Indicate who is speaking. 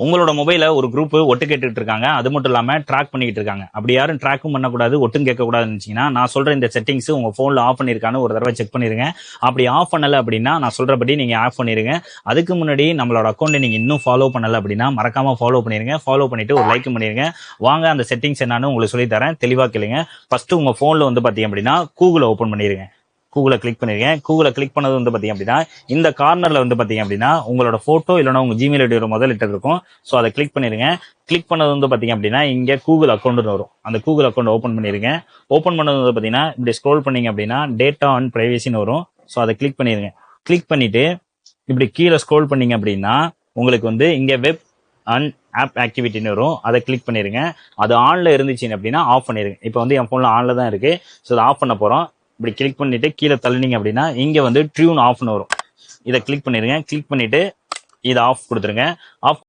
Speaker 1: உங்களோட மொபைல ஒரு குரூப் ஒட்டு கேட்டுட்டு இருக்காங்க, அது மட்டும் இல்லாம ட்ராக் பண்ணிட்டு இருக்காங்க. அப்படி யாரும் ட்ராக்கும் பண்ணக்கூடாது, ஒட்டும் கேட்கக்கூடாதுன்னு இருந்துச்சுன்னா நான் சொல்ற இந்த செட்டிங்ஸ் உங்க போன்ல ஆஃப் பண்ணிருக்கான்னு ஒரு தடவை செக் பண்ணிருங்க. அப்படி ஆஃப் பண்ணல அப்படின்னா நான் சொல்றபடி நீங்க ஆஃப் பண்ணிருங்க. அதுக்கு முன்னாடி நம்மளோட அக்கௌண்ட் நீங்க இன்னும் ஃபாலோ பண்ணல அப்படின்னா மறக்காம ஃபாலோ பண்ணிருங்க. ஃபாலோ பண்ணிட்டு ஒரு லைக் பண்ணிருங்க. வாங்க அந்த செட்டிங்ஸ் என்னன்னு உங்களுக்கு சொல்லி தரேன், தெளிவா கேளுங்க. ஃபர்ஸ்ட் உங்க போன்ல வந்து பாத்தீங்க அப்படின்னா கூகுளை ஓபன் பண்ணிருங்க. கூகுளை கிளிக் பண்ணிருக்கேன். கூகுளை கிளிக் பண்ணது வந்து பாத்தீங்க அப்படின்னா இந்த கார்னர்ல வந்து பாத்தீங்க அப்படின்னா உங்களோட போட்டோ இல்லைன்னா உங்க ஜிமெயில் ஐடியோட முதல் லெட்டர் இருக்கும். ஸோ அதை கிளிக் பண்ணிருங்க. கிளிக் பண்ணது வந்து பாத்தீங்க அப்படின்னா இங்க கூகுள் அக்கௌண்ட் வரும். அந்த கூகுள் அக்கௌண்ட் ஓப்பன் பண்ணிருங்க. ஓப்பன் பண்ணது வந்து பாத்தீங்கன்னா இப்படி ஸ்க்ரோல் பண்ணீங்க அப்படின்னா டேட்டா அண்ட் பிரைவசின்னு வரும். ஸோ அதை கிளிக் பண்ணிருங்க. கிளிக் பண்ணிட்டு இப்படி கீழே ஸ்க்ரோல் பண்ணீங்க அப்படின்னா உங்களுக்கு வந்து இங்க வெப் அண்ட் ஆப் ஆக்டிவிட்டின்னு வரும். அதை கிளிக் பண்ணிருங்க. அது ஆன்ல இருந்துச்சு அப்படின்னா ஆஃப் பண்ணிருங்க. இப்போ வந்து என் போன்ல ஆன்ல தான் இருக்கு. ஸோ அதை ஆஃப் பண்ண போறோம். இப்படி கிளிக் பண்ணிட்டு கீழே தள்ளினீங்க அப்படின்னா இங்க வந்து டியூன் ஆஃப்னு வரும். இதை கிளிக் பண்ணிருங்க. கிளிக் பண்ணிட்டு இதை ஆஃப் கொடுத்துருங்க. ஆஃப்